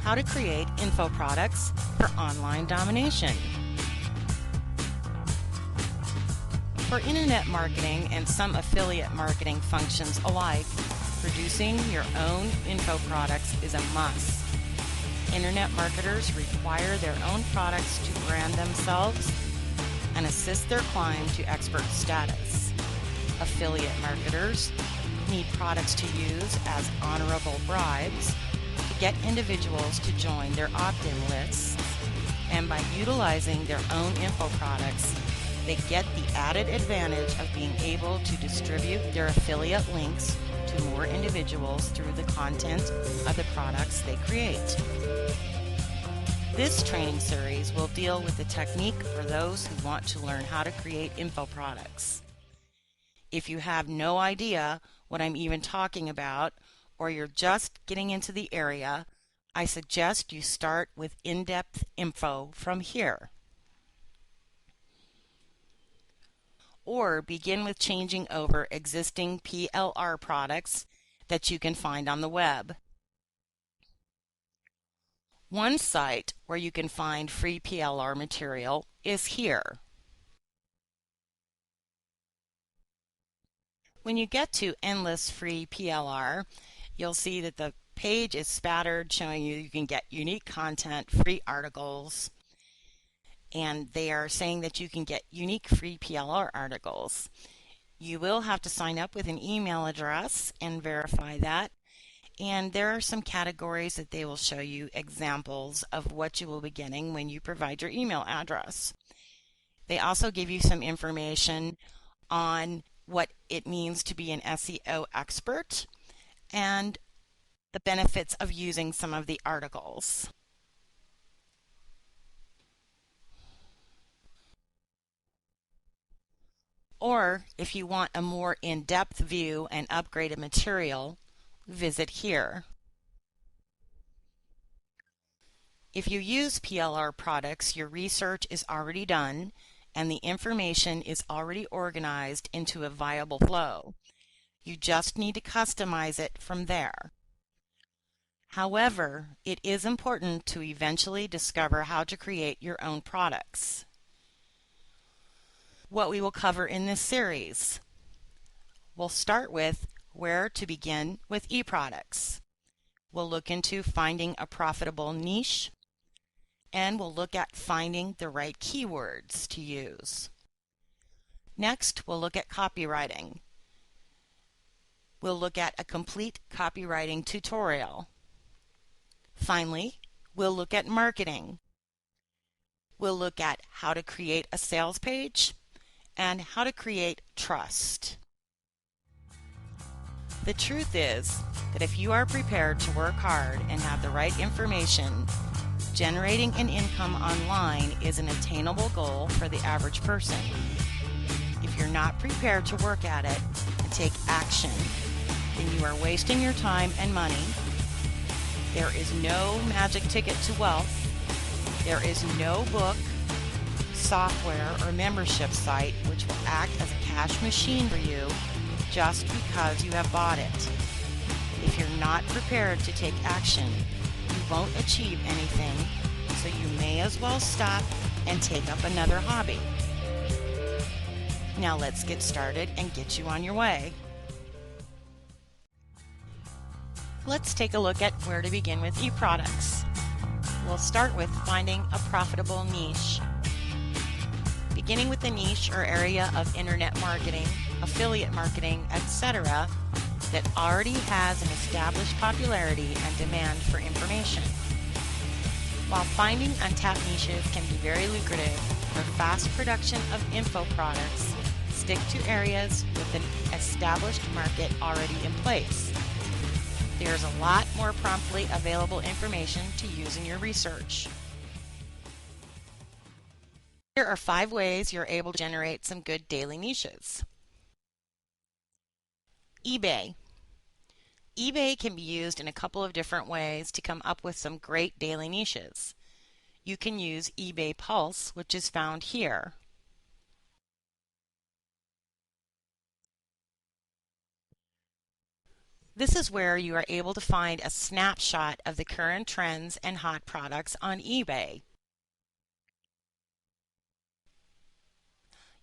how to create info products for online domination. For internet marketing and some affiliate marketing functions alike, producing your own info products is a must. Internet marketers require their own products to brand themselves and assist their climb to expert status. Affiliate marketers need products to use as honorable bribes to get individuals to join their opt-in lists, and by utilizing their own info products, they get the added advantage of being able to distribute their affiliate links to more individuals through the content of the products they create. This training series will deal with the technique for those who want to learn how to create info products. If you have no idea what I'm even talking about, or you're just getting into the area, I suggest you start with in-depth info from here. Or begin with changing over existing PLR products that you can find on the web. One site where you can find free PLR material is here. When you get to Endless Free PLR, you'll see that the page is spattered showing you can get unique content, free articles, and they are saying that you can get unique free PLR articles. You will have to sign up with an email address and verify that. And there are some categories that they will show you examples of what you will be getting when you provide your email address. They also give you some information on what it means to be an SEO expert and the benefits of using some of the articles. Or if you want a more in-depth view and upgraded material, visit here. If you use PLR products, your research is already done and the information is already organized into a viable flow. You just need to customize it from there. However, it is important to eventually discover how to create your own products. What we will cover in this series. We'll start with where to begin with e-products. We'll look into finding a profitable niche, and we'll look at finding the right keywords to use. Next, we'll look at copywriting. We'll look at a complete copywriting tutorial. Finally, we'll look at marketing. We'll look at how to create a sales page and how to create trust. The truth is that if you are prepared to work hard and have the right information, generating an income online is an attainable goal for the average person. If you're not prepared to work at it and take action, then you are wasting your time and money. There is no magic ticket to wealth. There is no book, software, or membership site which will act as a cash machine for you just because you have bought it. If you're not prepared to take action, you won't achieve anything, so you may as well stop and take up another hobby. Now let's get started and get you on your way. Let's take a look at where to begin with e-products. We'll start with finding a profitable niche. Beginning with the niche or area of internet marketing, affiliate marketing, etc. that already has an established popularity and demand for information. While finding untapped niches can be very lucrative, for fast production of info products, stick to areas with an established market already in place. There's a lot more promptly available information to use in your research. Here are 5 ways you're able to generate some good daily niches. eBay. eBay can be used in a couple of different ways to come up with some great daily niches. You can use eBay Pulse, which is found here. This is where you are able to find a snapshot of the current trends and hot products on eBay.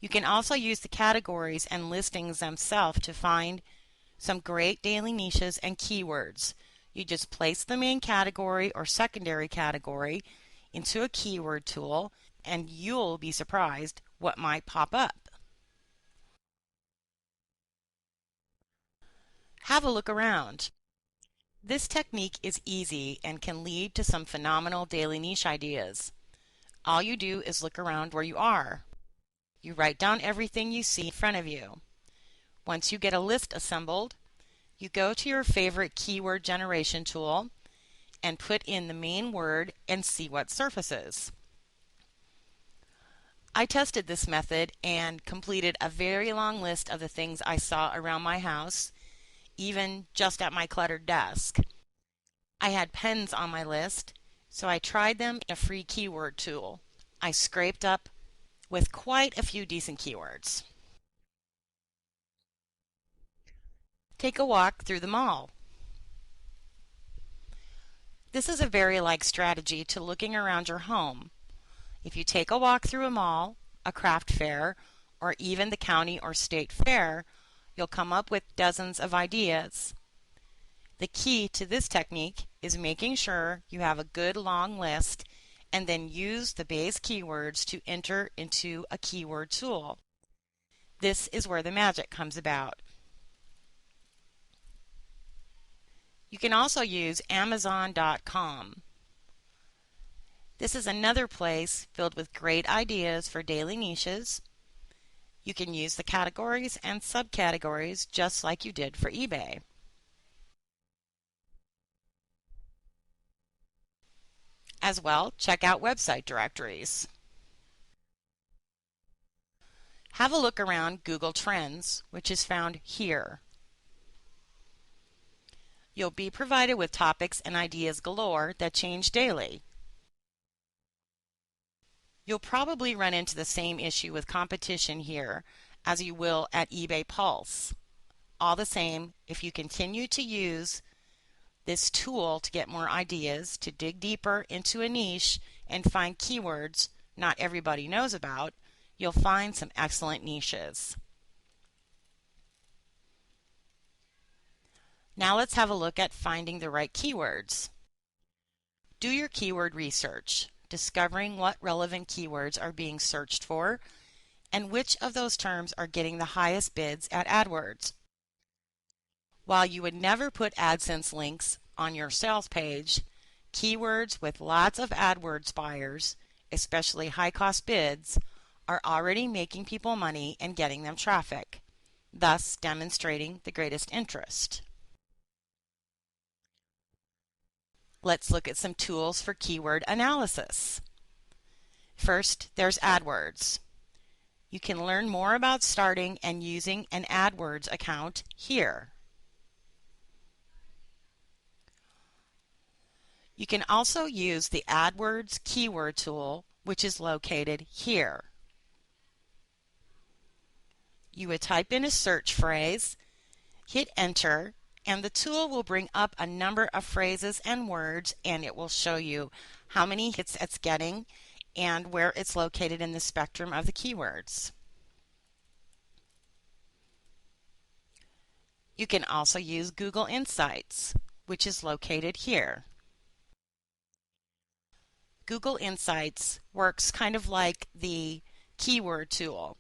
You can also use the categories and listings themselves to find some great daily niches and keywords. You just place the main category or secondary category into a keyword tool and you'll be surprised what might pop up. Have a look around. This technique is easy and can lead to some phenomenal daily niche ideas. All you do is look around where you are. You write down everything you see in front of you. Once you get a list assembled, you go to your favorite keyword generation tool and put in the main word and see what surfaces. I tested this method and completed a very long list of the things I saw around my house, even just at my cluttered desk. I had pens on my list, so I tried them in a free keyword tool. I scraped up with quite a few decent keywords. Take a walk through the mall. This is a very like strategy to looking around your home. If you take a walk through a mall, a craft fair, or even the county or state fair, you'll come up with dozens of ideas. The key to this technique is making sure you have a good long list and then use the base keywords to enter into a keyword tool. This is where the magic comes about. You can also use Amazon.com. This is another place filled with great ideas for daily niches. You can use the categories and subcategories just like you did for eBay. As well, check out website directories. Have a look around Google Trends, which is found here. You'll be provided with topics and ideas galore that change daily. You'll probably run into the same issue with competition here as you will at eBay Pulse. All the same, if you continue to use this tool to get more ideas, to dig deeper into a niche and find keywords not everybody knows about, you'll find some excellent niches. Now let's have a look at finding the right keywords. Do your keyword research, discovering what relevant keywords are being searched for and which of those terms are getting the highest bids at AdWords. While you would never put AdSense links on your sales page, keywords with lots of AdWords buyers, especially high-cost bids, are already making people money and getting them traffic, thus demonstrating the greatest interest. Let's look at some tools for keyword analysis. First, there's AdWords. You can learn more about starting and using an AdWords account here. You can also use the AdWords keyword tool, which is located here. You would type in a search phrase, hit enter, and the tool will bring up a number of phrases and words, and it will show you how many hits it's getting and where it's located in the spectrum of the keywords. You can also use Google Insights, which is located here. Google Insights works kind of like the keyword tool.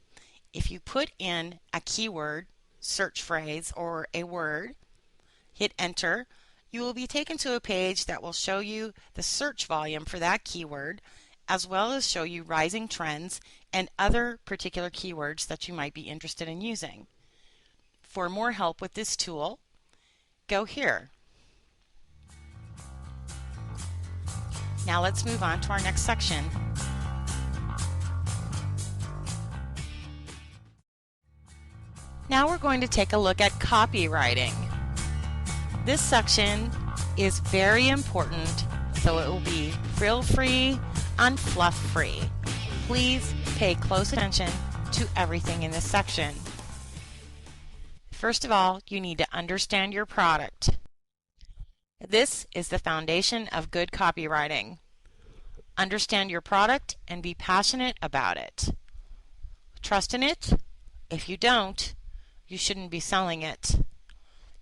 If you put in a keyword, search phrase, or a word, hit enter, you will be taken to a page that will show you the search volume for that keyword, as well as show you rising trends and other particular keywords that you might be interested in using. For more help with this tool, go here. Now let's move on to our next section. Now we're going to take a look at copywriting. This section is very important, so it will be frill-free and fluff-free. Please pay close attention to everything in this section. First of all, you need to understand your product. This is the foundation of good copywriting. Understand your product and be passionate about it. Trust in it. If you don't, you shouldn't be selling it.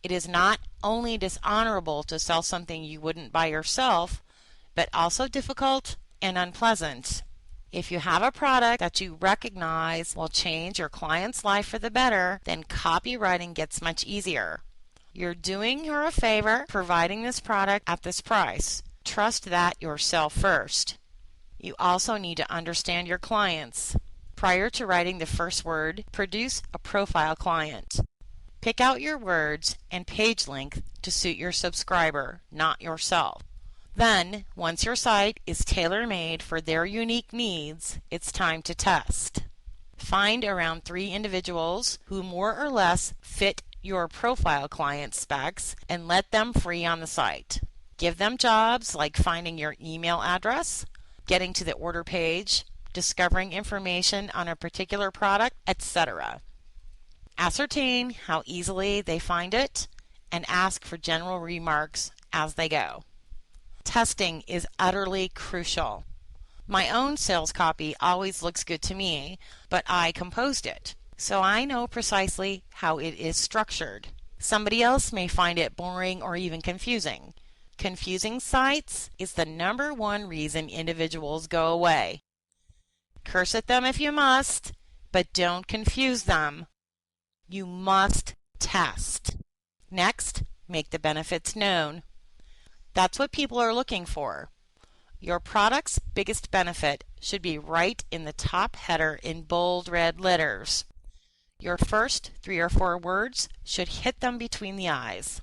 It is not only dishonorable to sell something you wouldn't buy yourself, but also difficult and unpleasant. If you have a product that you recognize will change your client's life for the better, then copywriting gets much easier. You're doing her a favor providing this product at this price. Trust that yourself first. You also need to understand your clients. Prior to writing the first word, produce a profile client. Pick out your words and page length to suit your subscriber, not yourself. Then, once your site is tailor-made for their unique needs, it's time to test. Find around 3 individuals who more or less fit your profile client specs and let them free on the site. Give them jobs like finding your email address, getting to the order page, discovering information on a particular product, etc. Ascertain how easily they find it and ask for general remarks as they go. Testing is utterly crucial. My own sales copy always looks good to me, but I composed it, so I know precisely how it is structured. Somebody else may find it boring or even confusing. Confusing sites is the #1 reason individuals go away. Curse at them if you must, but don't confuse them. You must test. Next, make the benefits known. That's what people are looking for. Your product's biggest benefit should be right in the top header in bold red letters. Your first 3 or 4 words should hit them between the eyes.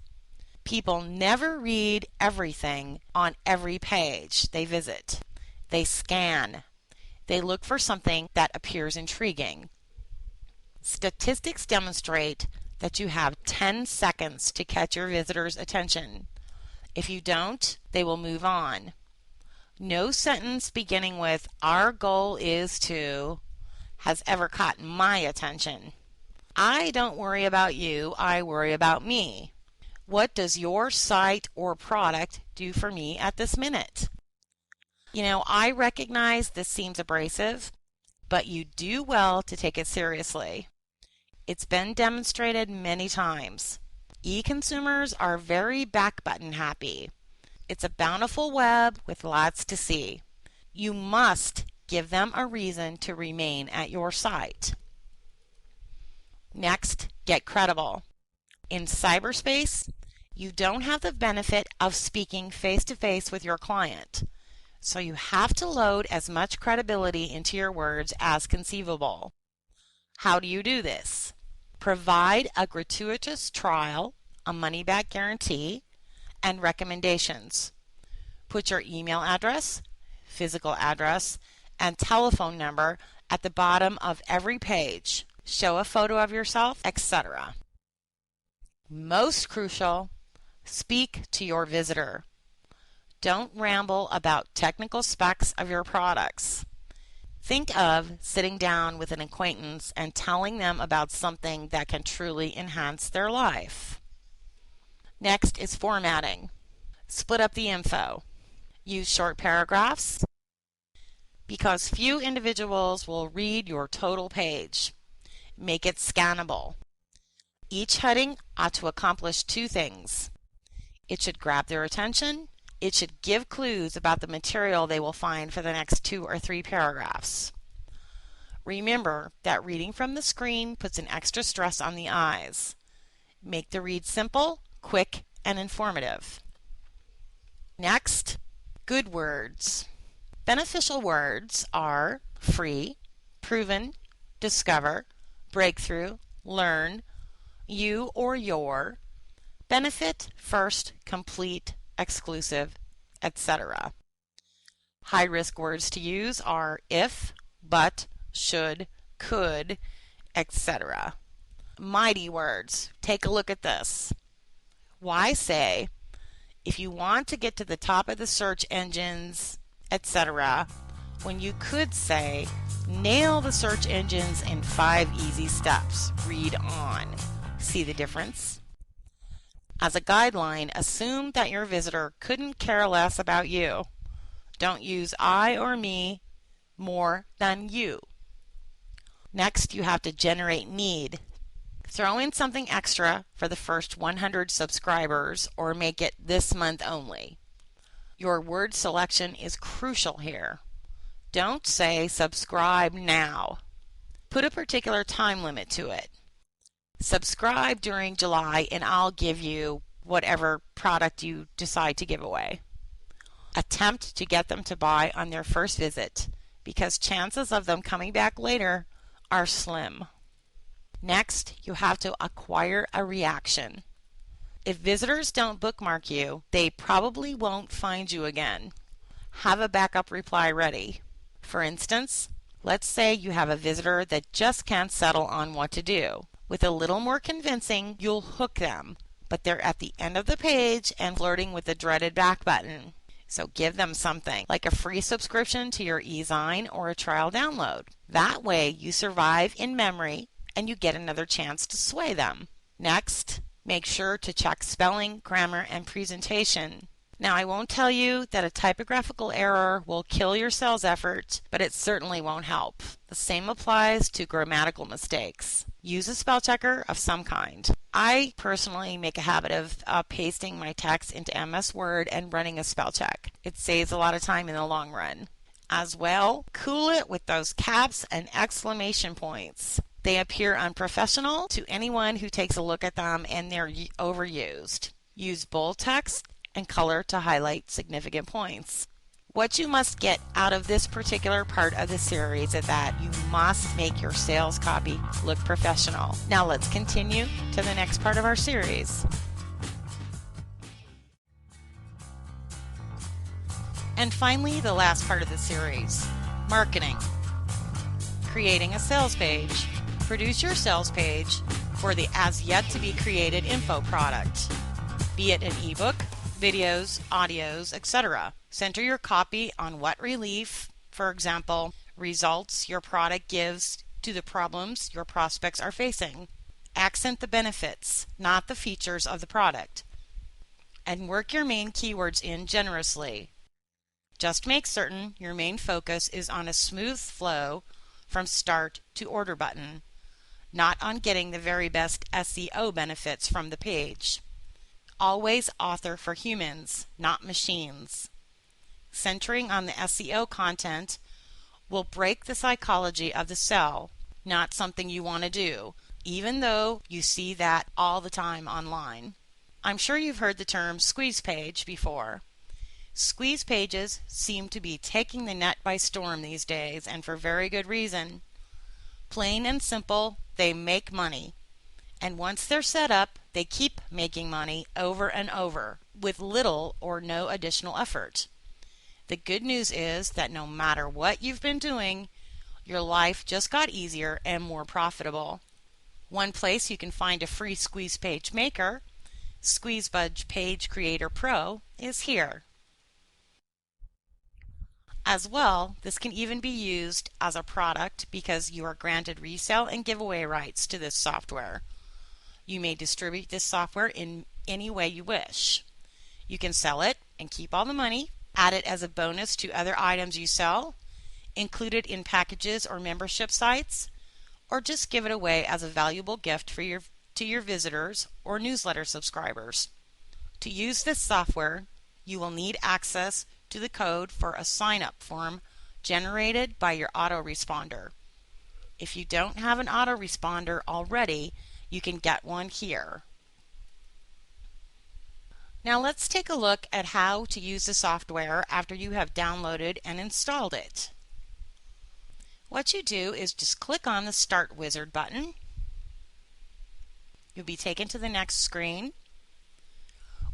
People never read everything on every page they visit. They scan. They look for something that appears intriguing. Statistics demonstrate that you have 10 seconds to catch your visitor's attention. If you don't, they will move on. No sentence beginning with "our goal is to" has ever caught my attention. I don't worry about you, I worry about me. What does your site or product do for me at this minute? I recognize this seems abrasive, but you do well to take it seriously. It's been demonstrated many times. E-consumers are very back button happy. It's a bountiful web with lots to see. You must give them a reason to remain at your site. Next, get credible. In cyberspace, you don't have the benefit of speaking face-to-face with your client, so you have to load as much credibility into your words as conceivable. How do you do this? Provide a gratuitous trial, a money-back guarantee, and recommendations. Put your email address, physical address, and telephone number at the bottom of every page. Show a photo of yourself, etc. Most crucial, speak to your visitor. Don't ramble about technical specs of your products. Think of sitting down with an acquaintance and telling them about something that can truly enhance their life. Next is formatting. Split up the info. Use short paragraphs because few individuals will read your total page. Make it scannable. Each heading ought to accomplish 2 things. It should grab their attention. It should give clues about the material they will find for the next 2 or 3 paragraphs. Remember that reading from the screen puts an extra stress on the eyes. Make the read simple, quick, and informative. Next, good words. Beneficial words are free, proven, discover, breakthrough, learn, you or your, benefit, first, complete, exclusive, etc. High-risk words to use are if, but, should, could, etc. Mighty words. Take a look at this. Why say, if you want to get to the top of the search engines, etc., when you could say, nail the search engines in 5 easy steps. Read on. See the difference? As a guideline, assume that your visitor couldn't care less about you. Don't use I or me more than you. Next, you have to generate need. Throw in something extra for the first 100 subscribers or make it this month only. Your word selection is crucial here. Don't say subscribe now. Put a particular time limit to it. Subscribe during July and I'll give you whatever product you decide to give away. Attempt to get them to buy on their first visit because chances of them coming back later are slim. Next, you have to acquire a reaction. If visitors don't bookmark you, they probably won't find you again. Have a backup reply ready. For instance, let's say you have a visitor that just can't settle on what to do. With a little more convincing, you'll hook them, but they're at the end of the page and flirting with the dreaded back button. So give them something, like a free subscription to your eZine or a trial download. That way you survive in memory and you get another chance to sway them. Next, make sure to check spelling, grammar, and presentation. Now, I won't tell you that a typographical error will kill your sales effort, but it certainly won't help. The same applies to grammatical mistakes. Use a spell checker of some kind. I personally make a habit of pasting my text into MS Word and running a spell check. It saves a lot of time in the long run. As well, cool it with those caps and exclamation points. They appear unprofessional to anyone who takes a look at them and they're overused. Use bold text and color to highlight significant points. What you must get out of this particular part of the series is that you must make your sales copy look professional. Now let's continue to the next part of our series. And finally, the last part of the series, marketing. Creating a sales page. Produce your sales page for the as yet to be created info product, be it an ebook, videos, audios, etc. Center your copy on what relief, for example, results your product gives to the problems your prospects are facing. Accent the benefits, not the features of the product. And work your main keywords in generously. Just make certain your main focus is on a smooth flow from start to order button, not on getting the very best SEO benefits from the page. Always author for humans, not machines. Centering on the SEO content will break the psychology of the sell, not something you want to do, even though you see that all the time online. I'm sure you've heard the term squeeze page before. Squeeze pages seem to be taking the net by storm these days, and for very good reason. Plain and simple, they make money. And once they're set up, they keep making money over and over with little or no additional effort. The good news is that no matter what you've been doing, your life just got easier and more profitable. One place you can find a free squeeze page maker, Squeezebudge Page Creator Pro, is here. As well, this can even be used as a product because you are granted resale and giveaway rights to this software. You may distribute this software in any way you wish. You can sell it and keep all the money, add it as a bonus to other items you sell, include it in packages or membership sites, or just give it away as a valuable gift to your visitors or newsletter subscribers. To use this software, you will need access to the code for a sign-up form generated by your autoresponder. If you don't have an autoresponder already, you can get one here. Now let's take a look at how to use the software after you have downloaded and installed it. What you do is just click on the Start Wizard button. You'll be taken to the next screen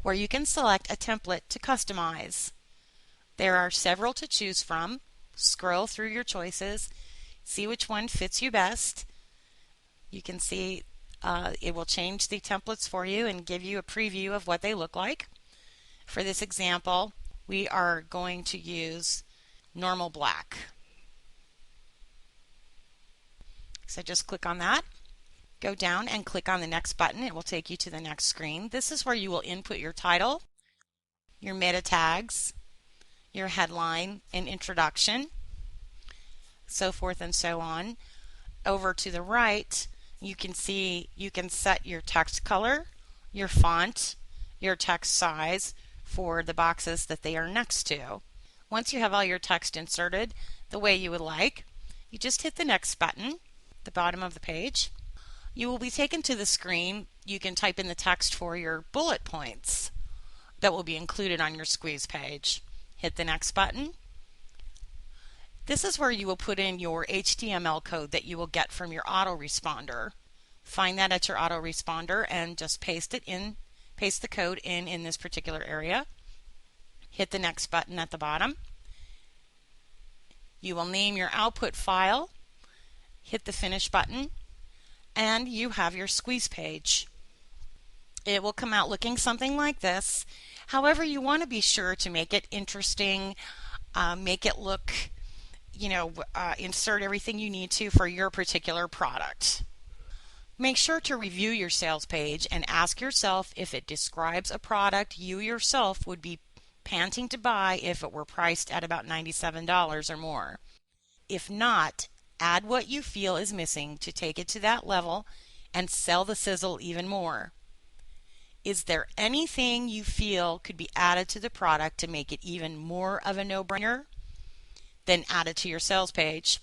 where you can select a template to customize. There are several to choose from. Scroll through your choices, see which one fits you best. You can see it will change the templates for you and give you a preview of what they look like. For this example, we are going to use normal black. So just click on that. Go down and click on the next button. It will take you to the next screen. This is where you will input your title, your meta tags, your headline and introduction, so forth and so on. Over to the right, you can see you can set your text color, your font, your text size for the boxes that they are next to. Once you have all your text inserted the way you would like, you just hit the next button, the bottom of the page. You will be taken to the screen. You can type in the text for your bullet points that will be included on your squeeze page. Hit the next button. This is where you will put in your HTML code that you will get from your autoresponder. Find that at your autoresponder and just paste the code in this particular area. Hit the next button at the bottom. You will name your output file, hit the finish button, and you have your squeeze page. It will come out looking something like this. However, you want to be sure to make it interesting, make it look, insert everything you need to for your particular product. Make sure to review your sales page and ask yourself if it describes a product you yourself would be panting to buy if it were priced at about $97 or more. If not, add what you feel is missing to take it to that level and sell the sizzle even more. Is there anything you feel could be added to the product to make it even more of a no-brainer? Then add it to your sales page.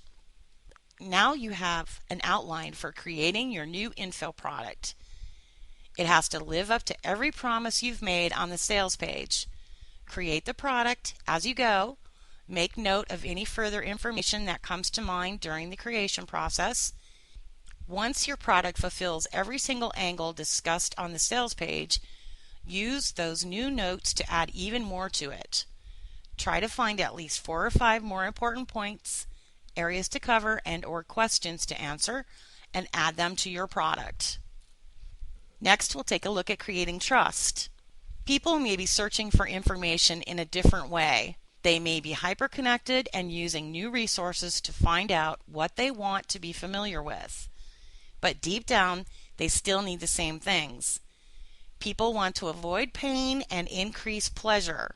Now you have an outline for creating your new info product. It has to live up to every promise you've made on the sales page. Create the product as you go. Make note of any further information that comes to mind during the creation process. Once your product fulfills every single angle discussed on the sales page, use those new notes to add even more to it. Try to find at least 4 or 5 more important points, areas to cover, and/or questions to answer, and add them to your product. Next, we'll take a look at creating trust. People may be searching for information in a different way. They may be hyper-connected and using new resources to find out what they want to be familiar with. But deep down, they still need the same things. People want to avoid pain and increase pleasure.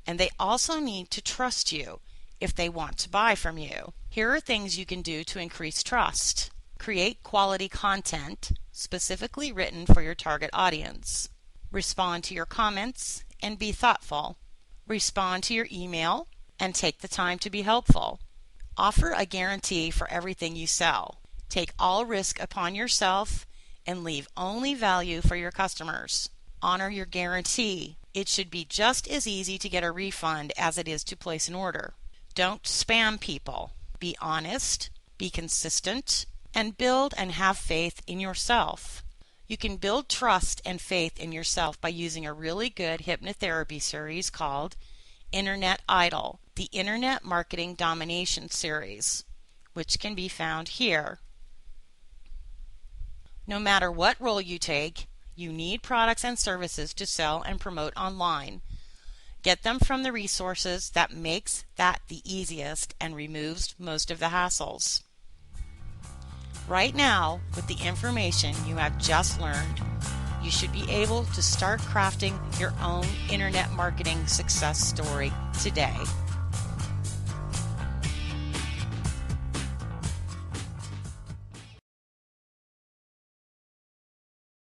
And they also need to trust you if they want to buy from you. Here are things you can do to increase trust. Create quality content specifically written for your target audience. Respond to your comments and be thoughtful. Respond to your email and take the time to be helpful. Offer a guarantee for everything you sell. Take all risk upon yourself and leave only value for your customers. Honor your guarantee. It should be just as easy to get a refund as it is to place an order. Don't spam people. Be honest, be consistent, and build and have faith in yourself. You can build trust and faith in yourself by using a really good hypnotherapy series called Internet Idol, the Internet Marketing Domination Series, which can be found here. No matter what role you take, you need products and services to sell and promote online. Get them from the resources that makes that the easiest and removes most of the hassles. Right now, with the information you have just learned, you should be able to start crafting your own internet marketing success story today.